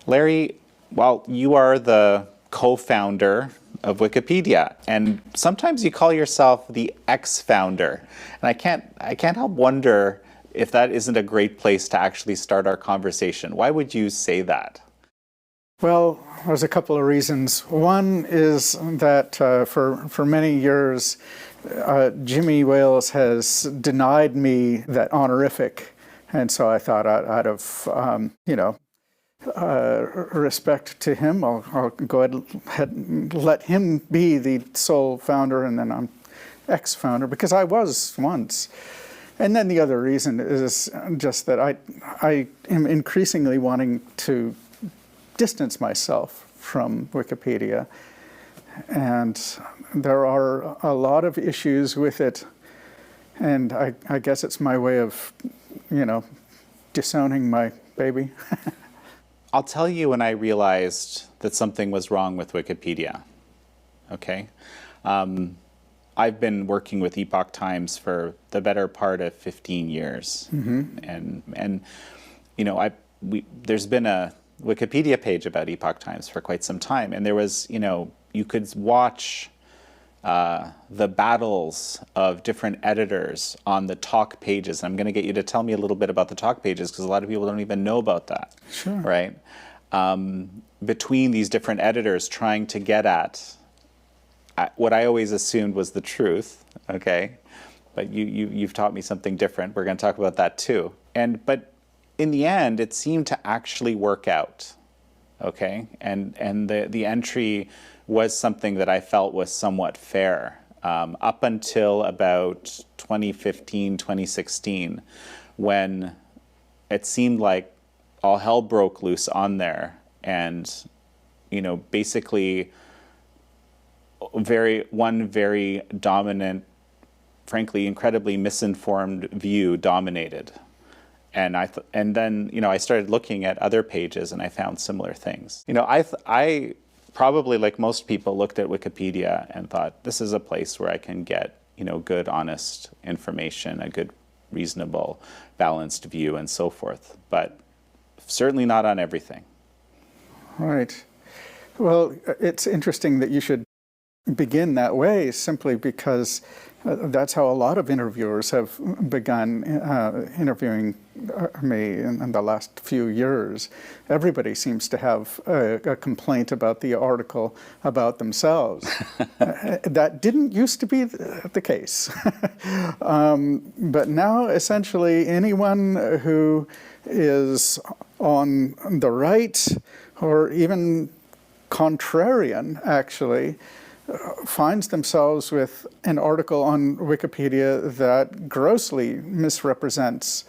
Larry, well, you are the co-founder of Wikipedia, and sometimes you call yourself the ex-founder. And I can't help wonder if that isn't a great place to actually start our conversation. Why would you say that? Well, there's a couple of reasons. One is that for many years, Jimmy Wales has denied me that honorific. And so I thought out of, respect to him, I'll go ahead and let him be the sole founder, and then I'm ex-founder, because I was once. And then the other reason is just that I am increasingly wanting to distance myself from Wikipedia. And there are a lot of issues with it. And I guess it's my way of, disowning my baby. I'll tell you when I realized that something was wrong with Wikipedia, okay? I've been working with Epoch Times for the better part of 15 years. And there's been a Wikipedia page about Epoch Times for quite some time. And there was, you could watch the battles of different editors on the talk pages. I'm going to get you to tell me a little bit about the talk pages, because a lot of people don't even know about that. Sure. Right? Between these different editors trying to get at what I always assumed was the truth, okay? But you've taught me something different. We're going to talk about that too. But in the end, it seemed to actually work out, okay? And the entry was something that I felt was somewhat fair up until about 2015, 2016, when it seemed like all hell broke loose on there, and basically one very dominant, frankly incredibly misinformed view dominated. And then I started looking at other pages, and I found similar things. I probably, like most people, looked at Wikipedia and thought, this is a place where I can get good, honest information, a good, reasonable, balanced view, and so forth. But certainly not on everything. Right. Well, it's interesting that you should begin that way, simply because that's how a lot of interviewers have begun interviewing me in the last few years. Everybody seems to have a complaint about the article about themselves. That didn't used to be the case. But now, essentially, anyone who is on the right, or even contrarian, actually, finds themselves with an article on Wikipedia that grossly misrepresents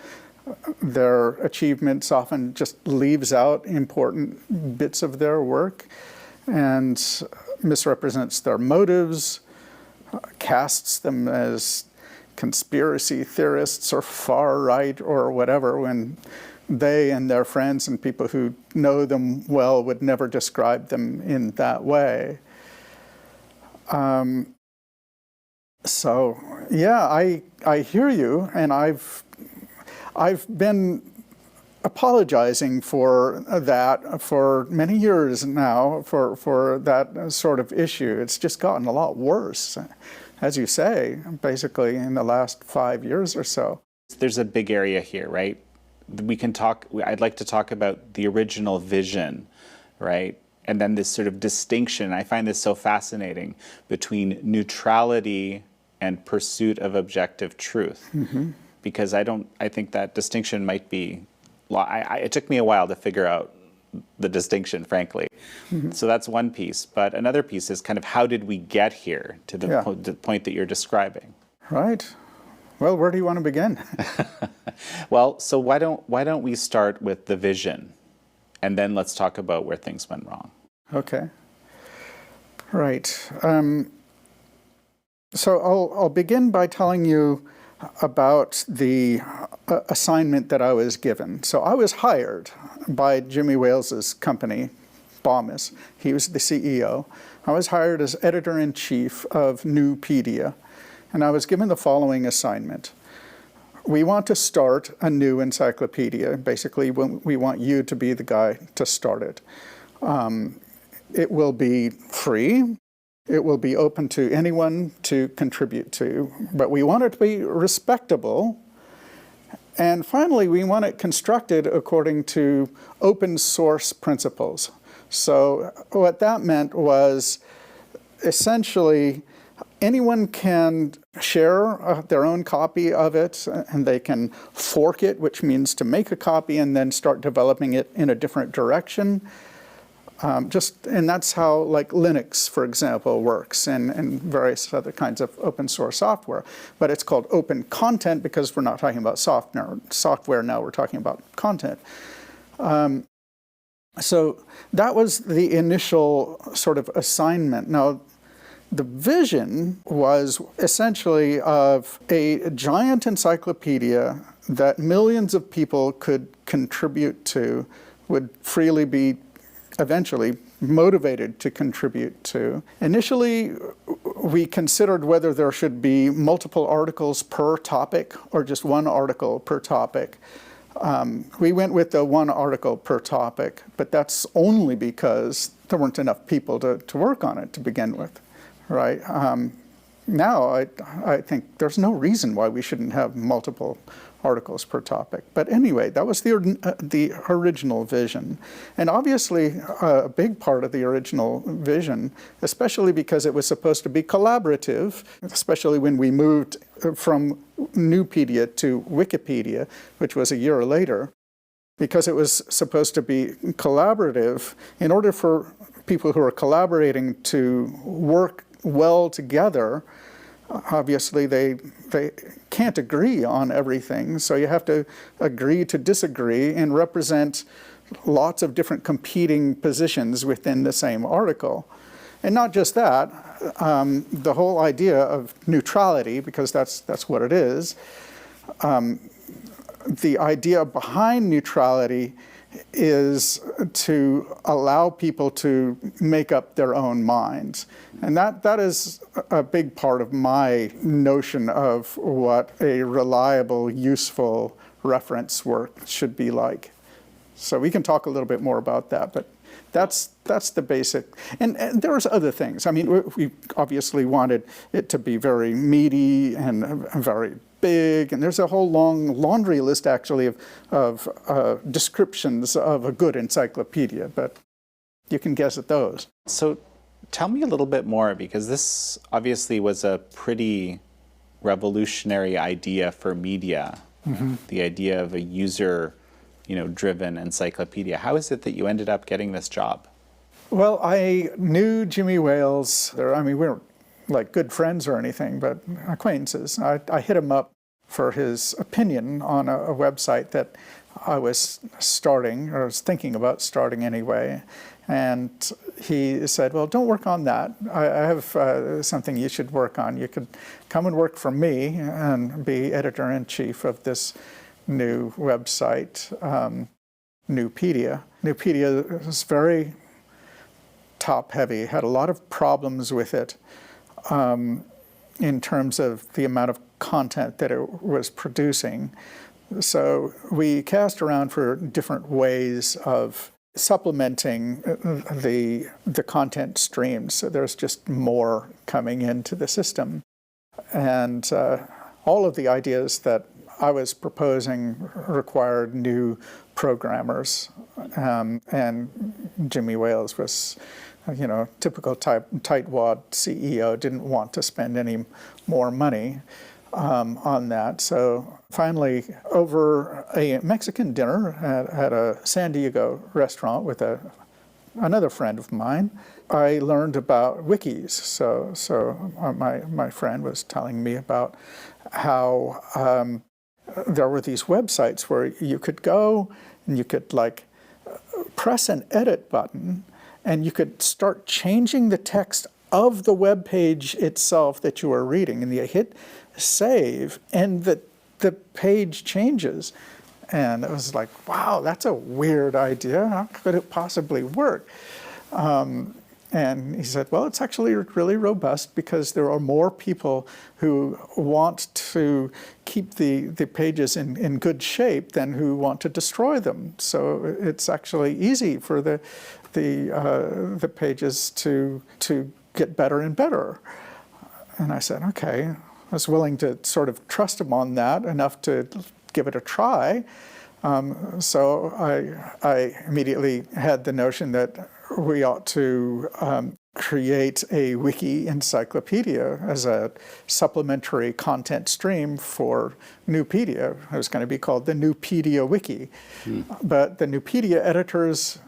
their achievements, often just leaves out important bits of their work, and misrepresents their motives, casts them as conspiracy theorists or far right or whatever, when they and their friends and people who know them well would never describe them in that way. So yeah, I hear you, and I've been apologizing for that for many years now, for that sort of issue. It's just gotten a lot worse, as you say, basically in the last 5 years or so. There's a big area here, right? I'd like to talk about the original vision, right? And then this sort of distinction, I find this so fascinating, between neutrality and pursuit of objective truth. Because I think that distinction might be, it took me a while to figure out the distinction, frankly. So that's one piece. But another piece is kind of, how did we get here to the point that you're describing? Right. Well, where do you want to begin? Well, so why don't we start with the vision, and then let's talk about where things went wrong. Okay. Right. So I'll begin by telling you about the assignment that I was given. So I was hired by Jimmy Wales's company, Bomis. He was the CEO. I was hired as editor-in-chief of Newpedia, and I was given the following assignment: we want to start a new encyclopedia. Basically, we want you to be the guy to start it. It will be free. It will be open to anyone to contribute to, but we want it to be respectable. And finally, we want it constructed according to open source principles. So what that meant was essentially anyone can share their own copy of it, and they can fork it, which means to make a copy and then start developing it in a different direction. And that's how, like, Linux, for example, works, and various other kinds of open source software. But it's called open content because we're not talking about software now, we're talking about content. So that was the initial sort of assignment. Now, the vision was essentially of a giant encyclopedia that millions of people could contribute to, would freely be eventually motivated to contribute to. Initially, we considered whether there should be multiple articles per topic or just one article per topic. We went with the one article per topic, but that's only because there weren't enough people to work on it to begin with, right? Now, I think there's no reason why we shouldn't have multiple articles per topic. But anyway, that was the original vision. And obviously, a big part of the original vision, especially because it was supposed to be collaborative, especially when we moved from Nupedia to Wikipedia, which was a year later, because it was supposed to be collaborative. In order for people who are collaborating to work well together, obviously they can't agree on everything, so you have to agree to disagree and represent lots of different competing positions within the same article. And not just that, the whole idea of neutrality, because that's what it is, the idea behind neutrality is to allow people to make up their own minds. And that is a big part of my notion of what a reliable, useful reference work should be like. So we can talk a little bit more about that, but that's the basic. And there's other things. I mean, we obviously wanted it to be very meaty and very big, and there's a whole long laundry list, actually, of descriptions of a good encyclopedia, but you can guess at those. So tell me a little bit more, because this obviously was a pretty revolutionary idea for media, the idea of a user-driven encyclopedia. How is it that you ended up getting this job? Well, I knew Jimmy Wales. We weren't like good friends or anything, but acquaintances. I hit him up for his opinion on a website that I was starting, or was thinking about starting anyway. And he said, well, don't work on that. I have something you should work on. You could come and work for me and be editor-in-chief of this new website, Nupedia. Nupedia was very top-heavy, had a lot of problems with it. In terms of the amount of content that it was producing. So we cast around for different ways of supplementing the content streams. So there's just more coming into the system. And all of the ideas that I was proposing required new programmers. And Jimmy Wales was, typical tightwad CEO, didn't want to spend any more money on that. So finally, over a Mexican dinner at a San Diego restaurant with another friend of mine, I learned about wikis. So my friend was telling me about how there were these websites where you could go and you could press an edit button, and you could start changing the text of the web page itself that you are reading. And you hit save, and the page changes. And it was like, wow, that's a weird idea. How could it possibly work? And he said, well, it's actually really robust because there are more people who want to keep the pages in good shape than who want to destroy them. So it's actually easy for the pages to get better and better. And I said, okay. I was willing to sort of trust him on that enough to give it a try. So I immediately had the notion that we ought to create a wiki encyclopedia as a supplementary content stream for Nupedia. It was going to be called the Nupedia Wiki. But the Nupedia editors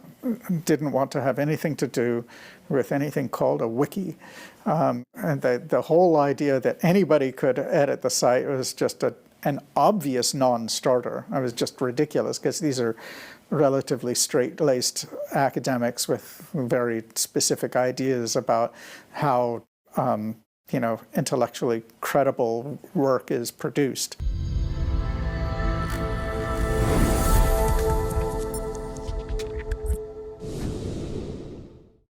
didn't want to have anything to do with anything called a wiki. And the whole idea that anybody could edit the site was just an obvious non-starter. It was just ridiculous because these are relatively straight-laced academics with very specific ideas about how intellectually credible work is produced.